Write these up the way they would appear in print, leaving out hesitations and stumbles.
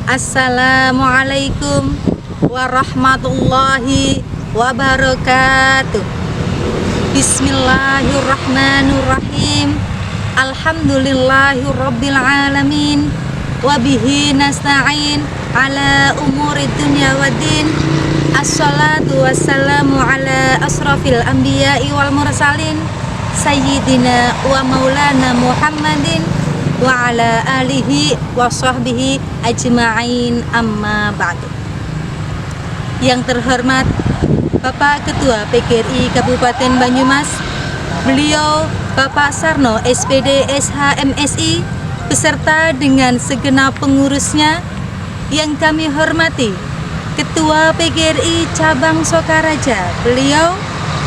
Assalamualaikum warahmatullahi wabarakatuh. Bismillahirrahmanirrahim. Alhamdulillahirabbil alamin. Wabihi nasta'in ala umuri dunya waddin. Assalatu wassalamu ala asrafil anbiya'i wal mursalin sayyidina wa maulana Muhammadin wa ala alihi wa sahbihi ajma'in, amma ba'du. Yang terhormat Bapak Ketua PGRI Kabupaten Banyumas, beliau Bapak Sarno SPD SHMSI beserta dengan segenap pengurusnya. Yang kami hormati Ketua PGRI Cabang Sokaraja, beliau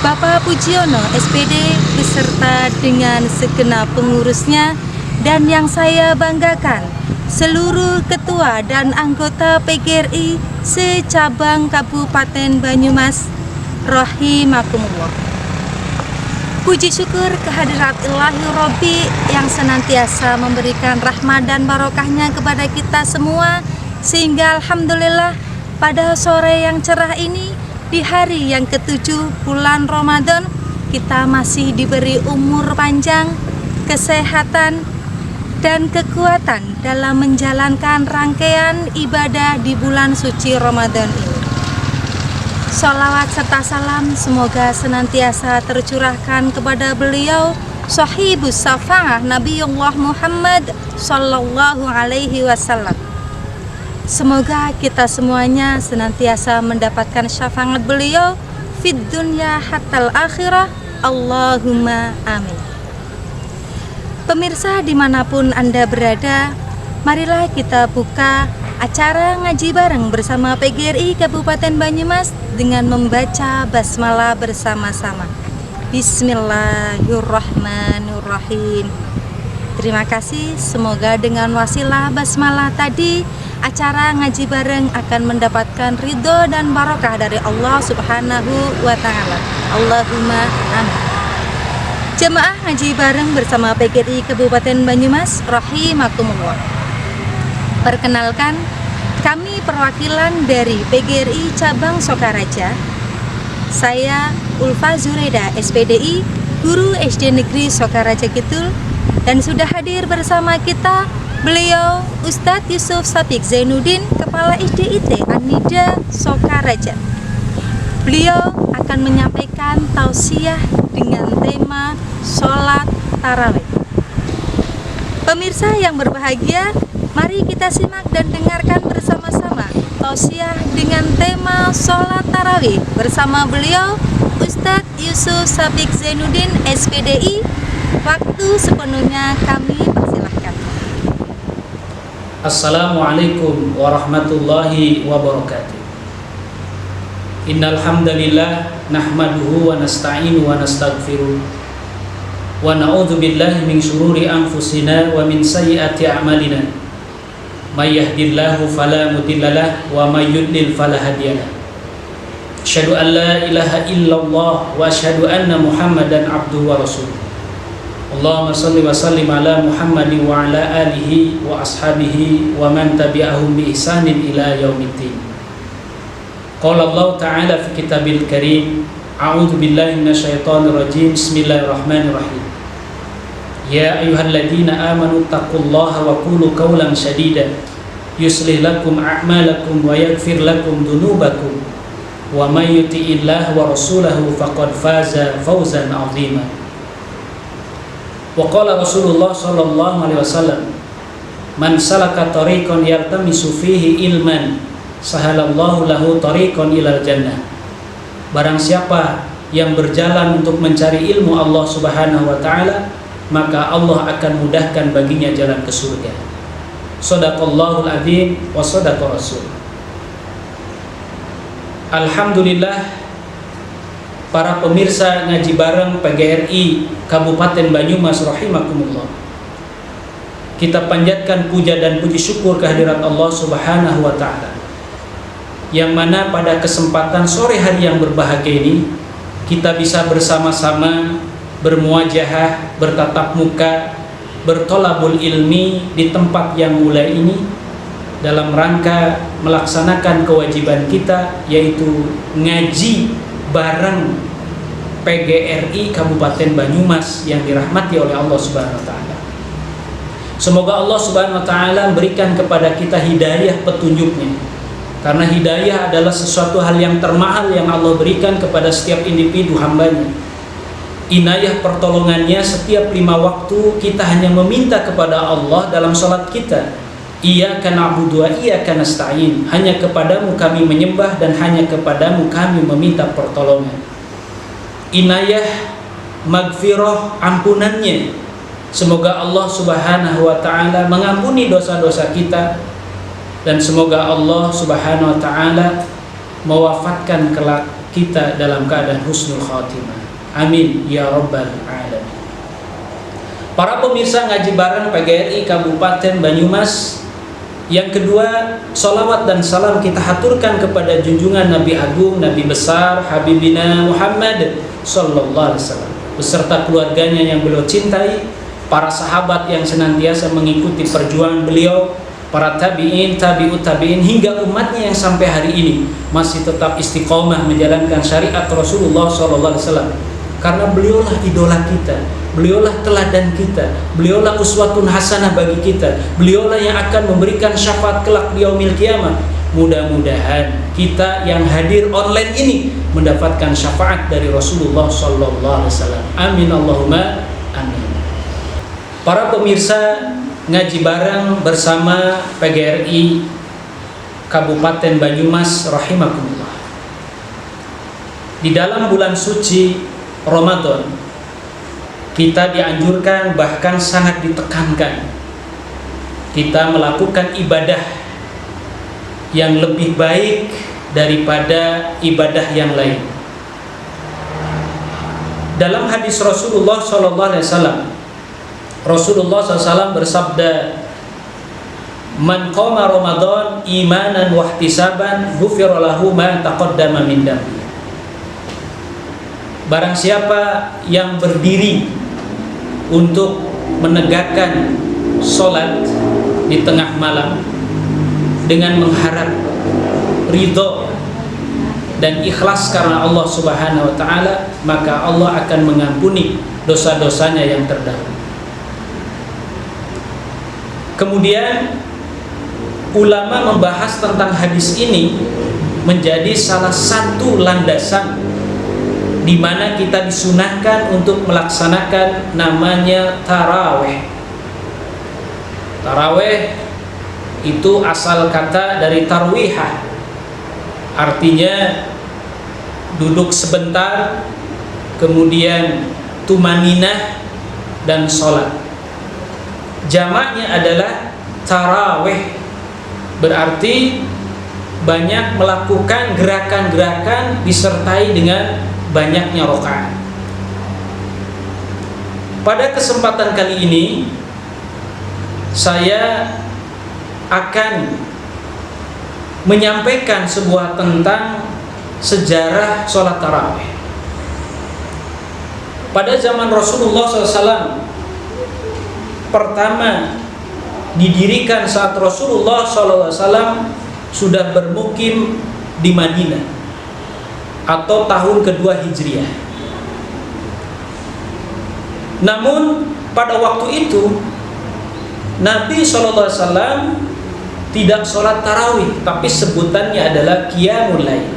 Bapak Pujiono SPD beserta dengan segenap pengurusnya. Dan yang saya banggakan, seluruh ketua dan anggota PGRI secabang Kabupaten Banyumas, rahimakumullah. Puji syukur kehadirat Ilahi Robbi yang senantiasa memberikan rahmat dan barokahnya kepada kita semua, sehingga alhamdulillah pada sore yang cerah ini, di hari yang ke-7 bulan Ramadan, kita masih diberi umur panjang, kesehatan, dan kekuatan dalam menjalankan rangkaian ibadah di bulan suci Ramadan ini. Sholawat serta salam semoga senantiasa tercurahkan kepada beliau, Shahibus Syafa'ah Nabiullah Muhammad Sallallahu Alaihi Wasallam. Semoga kita semuanya senantiasa mendapatkan syafaat beliau fid dunya hatal akhirah. Allahumma amin. Pemirsa dimanapun Anda berada, marilah kita buka acara ngaji bareng bersama PGRI Kabupaten Banyumas dengan membaca basmalah bersama-sama. Bismillahirrahmanirrahim. Terima kasih, semoga dengan wasilah basmalah tadi, acara ngaji bareng akan mendapatkan ridho dan barokah dari Allah Subhanahu wa Ta'ala. Allahumma amin. Jemaah ngaji bareng bersama PGRI Kabupaten Banyumas, rahimakumullah. Perkenalkan, kami perwakilan dari PGRI Cabang Sokaraja. Saya Ulfa Zureda SPDI, Guru SD Negeri Sokaraja Kidul, dan sudah hadir bersama kita beliau Ustadz Yusuf Sabiq Zainuddin, Kepala SDIT An-Nida Sokaraja. Beliau akan menyampaikan tausiah dengan tema sholat tarawih. Pemirsa yang berbahagia, mari kita simak dan dengarkan bersama-sama tausiah dengan tema sholat tarawih bersama beliau Ustadz Yusuf Sabiq Zainuddin SPDI. Waktu sepenuhnya kami persilahkan. Assalamualaikum warahmatullahi wabarakatuh. Innal hamdalillah nahmaduhu wa nasta'inu wa nastaghfiruh wa na'udzu billahi min syururi anfusina wa min sayyiati a'malina. May yahdihillahu fala mudhillalah wa may yudlil fala hadiyalah. Asyhadu an la ilaha illallah wa asyhadu anna Muhammadan abduhu wa rasuluh. Allahumma shalli wa sallim ala Muhammadin wa ala alihi wa ashabihi wa man tabi'ahum bi ihsanin ila yaumiddin. Qala Allah Ta'ala fi kitabil karim, a'udzu billahi minasyaitonir rajim. Bismillahirrahmanirrahim. Ya ayyuhalladzina amanu taqullaha wa qulu qawlan sadida yuslih lakum a'malakum wa yaghfir lakum dzunubakum wa may yuti'illaha wa rasulahu faqad faza fawzan 'azima. Wa qala Rasulullah sallallahu alaihi wasallam, man salaka tariqan yaltamisu fihi ilman sahalallahu lahu tariqan ilal jannah. Barang siapa yang berjalan untuk mencari ilmu Allah Subhanahu wa Ta'ala, maka Allah akan mudahkan baginya jalan ke surga. Shadaqallahul adzim wa shadaqa rasul. Alhamdulillah, para pemirsa ngaji bareng PGRI Kabupaten Banyumas rahimakumullah. Kita panjatkan puja dan puji syukur kehadirat Allah Subhanahu wa Ta'ala, yang mana pada kesempatan sore hari yang berbahagia ini kita bisa bersama-sama bermuajahah, bertatap muka, bertolabul ilmi di tempat yang mulia ini dalam rangka melaksanakan kewajiban kita, yaitu ngaji bareng PGRI Kabupaten Banyumas yang dirahmati oleh Allah Subhanahu wa taala. Semoga Allah Subhanahu wa taala berikan kepada kita hidayah petunjuknya. Karena hidayah adalah sesuatu hal yang termahal yang Allah berikan kepada setiap individu hambanya. Inayah pertolongannya setiap 5 waktu kita hanya meminta kepada Allah dalam sholat kita. Iyyaka na'budu wa iyyaka nasta'in. Hanya kepadamu kami menyembah dan hanya kepadamu kami meminta pertolongan. Inayah magfirah ampunannya. Semoga Allah Subhanahu wa taala mengampuni dosa-dosa kita dan semoga Allah Subhanahu wa taala mewafatkan kelak kita dalam keadaan husnul khatimah. Amin ya rabbal alamin. Para pemirsa ngaji bareng PGRI Kabupaten Banyumas, yang kedua, salawat dan salam kita haturkan kepada junjungan Nabi Agung, Nabi besar, Habibina Muhammad sallallahu alaihi wasallam beserta keluarganya yang beliau cintai, para sahabat yang senantiasa mengikuti perjuangan beliau, para tabi'in, tabi'ut tabi'in hingga umatnya yang sampai hari ini masih tetap istiqomah menjalankan syariat Rasulullah sallallahu alaihi wasallam. Karena beliaulah idola kita, beliaulah teladan kita, beliaulah uswatun hasanah bagi kita, beliaulah yang akan memberikan syafaat kelak di yaumil qiyamah. Mudah-mudahan kita yang hadir online ini mendapatkan syafaat dari Rasulullah sallallahu alaihi wasallam. Amin Allahumma amin. Para pemirsa ngaji bareng bersama PGRI Kabupaten Banyumas rahimakumullah. Di dalam bulan suci Ramadan kita dianjurkan, bahkan sangat ditekankan, kita melakukan ibadah yang lebih baik daripada ibadah yang lain. Dalam hadis Rasulullah SAW, Rasulullah SAW bersabda, "Man qama Ramadan imanan wahtisaban, ghufira lahu ma taqaddama min dambi." Barang siapa yang berdiri untuk menegakkan sholat di tengah malam dengan mengharap ridho dan ikhlas karena Allah Subhanahu wa taala, maka Allah akan mengampuni dosa-dosanya yang terdahulu. Kemudian ulama membahas tentang hadis ini menjadi salah satu landasan di mana kita disunahkan untuk melaksanakan namanya taraweh. Taraweh itu asal kata dari tarwihah, artinya duduk sebentar, kemudian tumaninah dan sholat. Jamaknya adalah taraweh, berarti banyak melakukan gerakan-gerakan disertai dengan banyaknya rakaat. Pada kesempatan kali ini saya akan menyampaikan sebuah tentang sejarah sholat tarawih. Pada zaman Rasulullah SAW pertama didirikan saat Rasulullah SAW sudah bermukim di Madinah atau tahun kedua Hijriah. Namun pada waktu itu Nabi SAW tidak sholat tarawih, tapi sebutannya adalah qiyamul lail.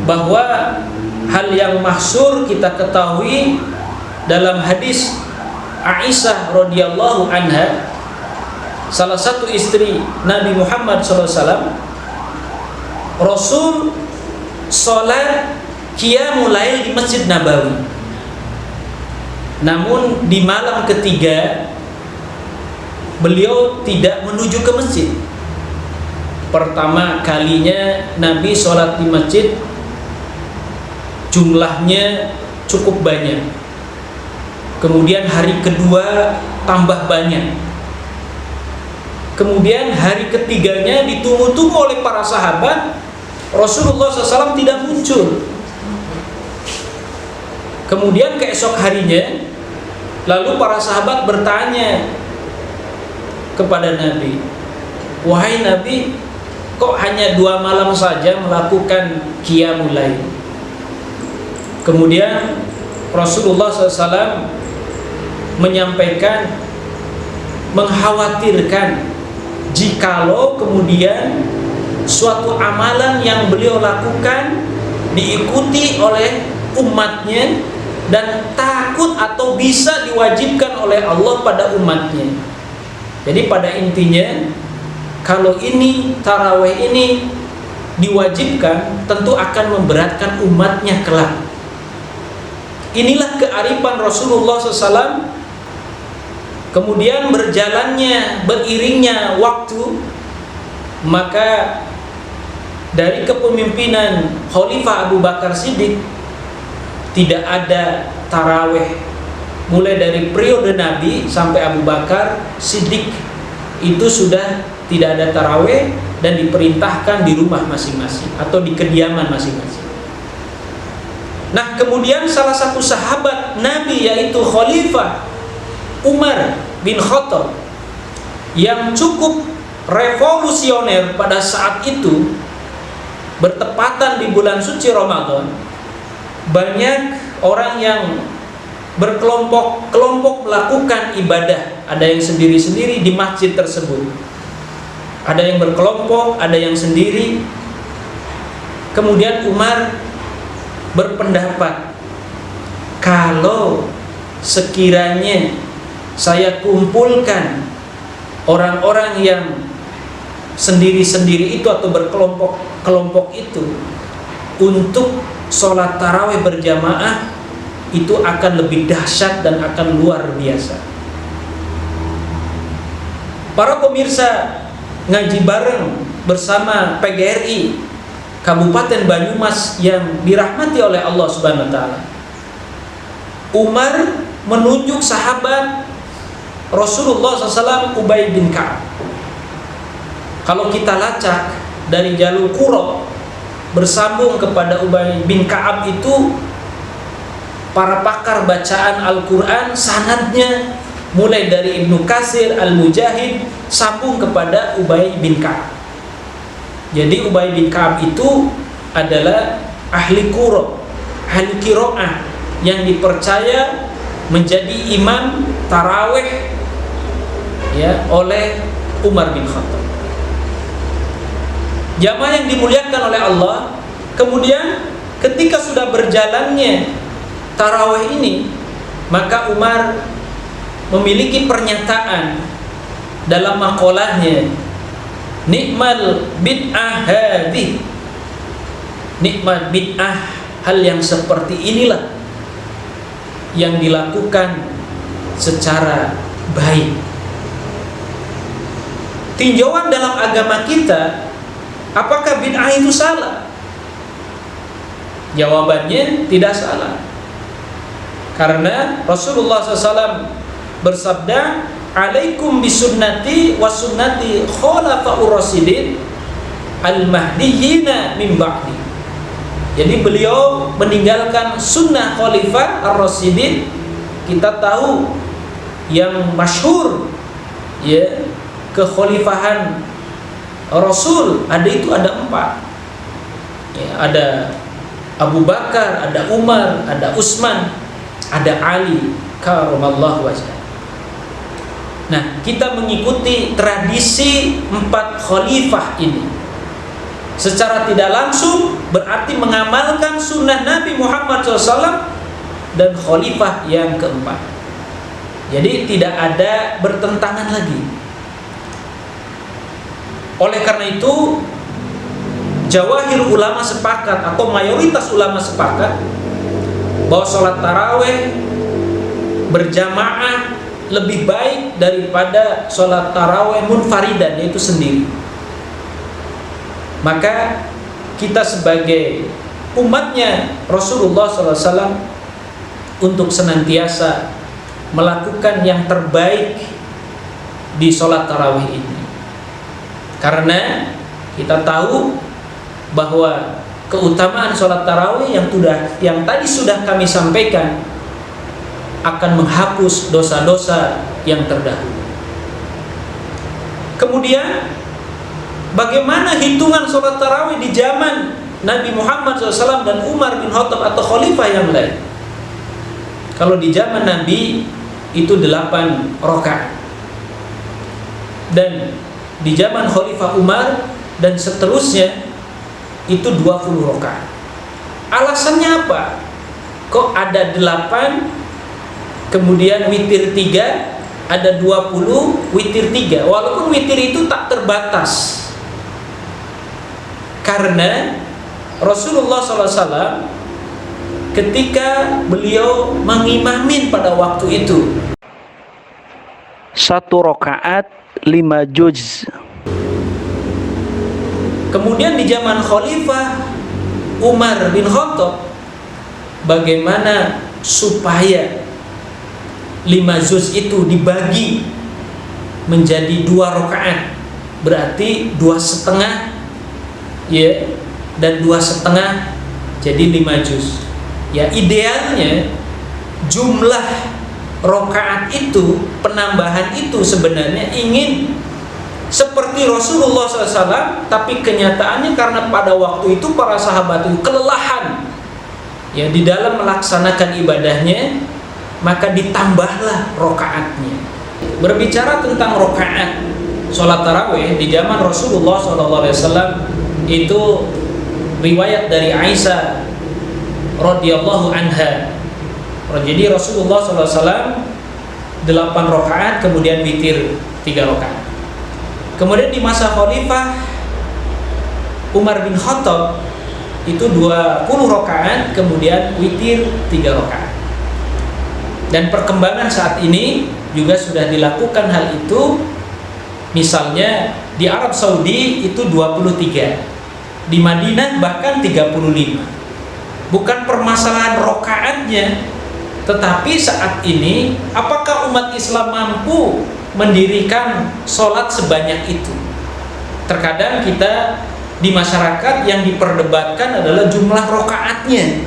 Bahwa hal yang masyhur kita ketahui dalam hadis Aisyah radhiyallahu anha, salah satu istri Nabi Muhammad SAW, Rasul sholat qiyamul lail di Masjid Nabawi. Namun di malam ketiga beliau tidak menuju ke masjid. Pertama kalinya Nabi sholat di masjid jumlahnya cukup banyak. Kemudian hari kedua tambah banyak. Kemudian hari ketiganya ditunggu-tunggu oleh para sahabat, Rasulullah SAW tidak muncul. Kemudian keesok harinya, lalu para sahabat bertanya, kepada Nabi, "Wahai Nabi, kok hanya 2 malam saja melakukan qiyamul lail?" Kemudian Rasulullah SAW menyampaikan, mengkhawatirkan jikalau kemudian suatu amalan yang beliau lakukan diikuti oleh umatnya dan takut atau bisa diwajibkan oleh Allah pada umatnya. Jadi pada intinya, kalau ini tarawih ini diwajibkan, tentu akan memberatkan umatnya kelak. Inilah kearifan Rasulullah SAW. Kemudian berjalannya, beriringnya waktu, maka dari kepemimpinan Khalifah Abu Bakar Siddiq tidak ada tarawih. Mulai dari periode Nabi sampai Abu Bakar Siddiq itu sudah tidak ada tarawih dan diperintahkan di rumah masing-masing atau di kediaman masing-masing. Nah, kemudian salah satu sahabat Nabi yaitu Khalifah Umar bin Khattab yang cukup revolusioner pada saat itu, bertepatan di bulan suci Ramadan, banyak orang yang berkelompok-kelompok melakukan ibadah. Ada yang sendiri-sendiri di masjid tersebut, ada yang berkelompok, ada yang sendiri. Kemudian Umar berpendapat, kalau sekiranya saya kumpulkan orang-orang yang sendiri-sendiri itu atau berkelompok-kelompok itu untuk sholat tarawih berjamaah, itu akan lebih dahsyat dan akan luar biasa. Para pemirsa ngaji bareng bersama PGRI Kabupaten Banyumas yang dirahmati oleh Allah Subhanahu wa taala, Umar menunjuk sahabat Rasulullah SAW, Ubay bin Ka'ab. Kalau kita lacak dari jalur Qura bersambung kepada Ubay bin Ka'ab itu, para pakar bacaan Al-Quran sanadnya mulai dari Ibnu Katsir, Al-Mujahid sambung kepada Ubay bin Ka'ab. Jadi Ubay bin Ka'ab itu adalah ahli Qura, ahli qiraah yang dipercaya menjadi imam tarawih ya oleh Umar bin Khattab. Jamaah yang dimuliakan oleh Allah. Kemudian ketika sudah berjalannya tarawih ini, maka Umar memiliki pernyataan dalam maqalahnya, nikmal bid'ah hadhi, nikmat bid'ah, hal yang seperti inilah yang dilakukan secara baik. Tinjauan dalam agama kita, apakah bid'ah itu salah? Jawabannya tidak salah. Karena Rasulullah SAW bersabda, "Alaikum bisunnati wa sunnati khulafaur rasyidin al-mahdiyyina min ba'di." Jadi beliau meninggalkan sunnah khalifah ar-rasyidin. Kita tahu yang masyhur ya, kekhalifahan Rasul ada 4 ya, ada Abu Bakar, ada Umar, ada Utsman, ada Ali karramallahu wajhah. Nah, kita mengikuti tradisi 4 khalifah ini secara tidak langsung, berarti mengamalkan sunnah Nabi Muhammad SAW dan khalifah yang keempat. Jadi tidak ada bertentangan lagi. Oleh karena itu, jawahir ulama sepakat atau mayoritas ulama sepakat bahwa sholat tarawih berjamaah lebih baik daripada sholat tarawih munfaridan, yaitu sendiri. Maka kita sebagai umatnya Rasulullah SAW untuk senantiasa melakukan yang terbaik di sholat tarawih ini. Karena kita tahu bahwa keutamaan sholat tarawih yang tadi sudah kami sampaikan akan menghapus dosa-dosa yang terdahulu. Kemudian bagaimana hitungan sholat tarawih di zaman Nabi Muhammad SAW dan Umar bin Khattab atau khalifah yang lain? Kalau di zaman Nabi itu 8 rakaat, dan di zaman Khalifah Umar dan seterusnya itu 20 rakaat. Alasannya apa? Kok ada 8, kemudian witir 3, ada 20, witir 3? Walaupun witir itu tak terbatas, karena Rasulullah SAW ketika beliau mengimamin pada waktu itu 1 rakaat 5 juz. Kemudian di zaman Khalifah Umar bin Khattab, bagaimana supaya 5 juz itu dibagi menjadi 2 rakaat, berarti 2,5 ya, dan 2,5 jadi 5 juz. Ya, idealnya jumlah rakaat itu, penambahan itu sebenarnya ingin seperti Rasulullah SAW, tapi kenyataannya karena pada waktu itu para sahabat itu kelelahan ya di dalam melaksanakan ibadahnya, maka ditambahlah rakaatnya. Berbicara tentang rakaat sholat tarawih di zaman Rasulullah SAW, itu riwayat dari Aisyah radhiyallahu anha. Jadi Rasulullah SAW 8 rakaat, kemudian witir 3 rakaat. Kemudian di masa Khalifah Umar bin Khattab itu 20 rakaat, kemudian witir 3 rakaat. Dan perkembangan saat ini juga sudah dilakukan hal itu. Misalnya di Arab Saudi itu 23, di Madinah bahkan 35. Bukan permasalahan rakaatnya, tetapi saat ini apakah umat Islam mampu mendirikan sholat sebanyak itu? Terkadang kita di masyarakat yang diperdebatkan adalah jumlah rakaatnya.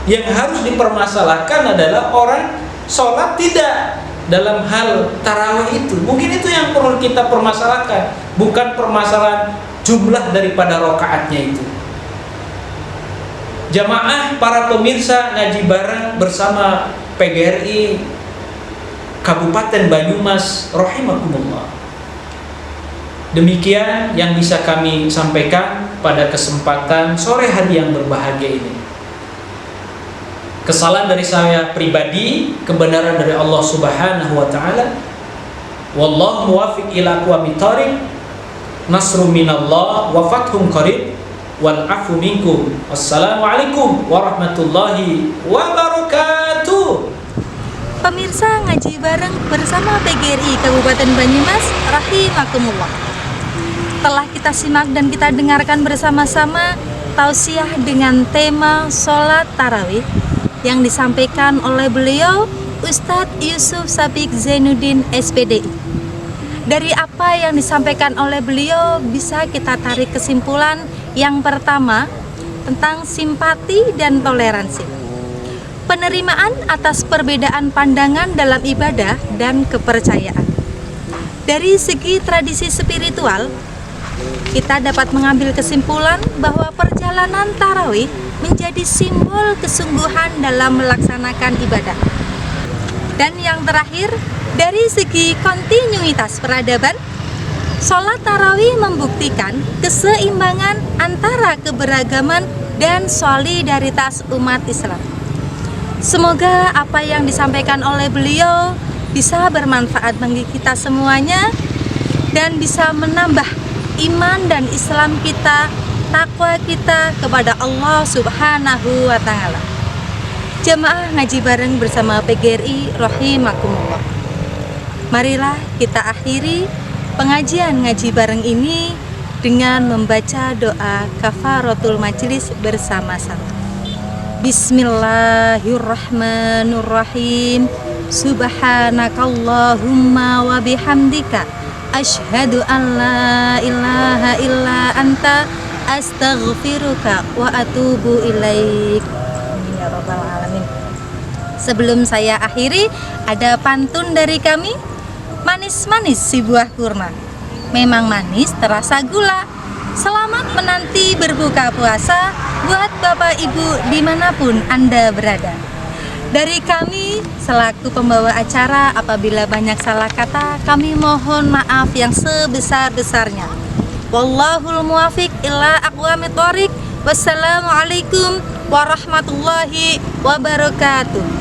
Yang harus dipermasalahkan adalah orang sholat tidak dalam hal tarawih itu. Mungkin itu yang perlu kita permasalahkan, bukan permasalahan jumlah daripada rakaatnya itu. Jamaah para pemirsa ngaji bareng bersama PGRI Kabupaten Banyumas rahimakumullah. Demikian yang bisa kami sampaikan pada kesempatan sore hari yang berbahagia ini. Kesalahan dari saya pribadi, kebenaran dari Allah Subhanahu wa taala. Wallahu muwaffiq ila aqwamit thoriq. Nasrun minallah wa fathun qarib. Wal afu minkum. Wassalamualaikum warahmatullahi wabarakatuh. Pemirsa ngaji bareng bersama PGRI Kabupaten Banyumas rahimakumullah. Telah kita simak dan kita dengarkan bersama-sama tausiah dengan tema sholat tarawih yang disampaikan oleh beliau Ustadz Yusuf Sabiq Zainuddin SPD. Dari apa yang disampaikan oleh beliau bisa kita tarik kesimpulan. Yang pertama, tentang simpati dan toleransi. Penerimaan atas perbedaan pandangan dalam ibadah dan kepercayaan. Dari segi tradisi spiritual, kita dapat mengambil kesimpulan bahwa perjalanan tarawih menjadi simbol kesungguhan dalam melaksanakan ibadah. Dan yang terakhir, dari segi kontinuitas peradaban, sholat tarawih membuktikan keseimbangan antara keberagaman dan solidaritas umat Islam. Semoga apa yang disampaikan oleh beliau bisa bermanfaat bagi kita semuanya dan bisa menambah iman dan Islam kita, takwa kita kepada Allah Subhanahu wa taala. Jamaah ngaji bareng bersama PGRI rahimakumullah. Marilah kita akhiri pengajian ngaji bareng ini dengan membaca doa kafaratul majlis bersama-sama. Bismillahirrahmanirrahim. Subhanakallahumma wa bihamdika asyhadu an la ilaha illa anta astaghfiruka wa atubu ilaik. Amin ya rabbal alamin. Sebelum saya akhiri, ada pantun dari kami. Manis-manis si buah kurma. memang manis terasa gula. Selamat menanti berbuka puasa buat Bapak Ibu dimanapun Anda berada. Dari kami selaku pembawa acara, apabila banyak salah kata, kami mohon maaf yang sebesar-besarnya. Wallahul muwafiq ila aqwamit thoriq. Wassalamualaikum warahmatullahi wabarakatuh.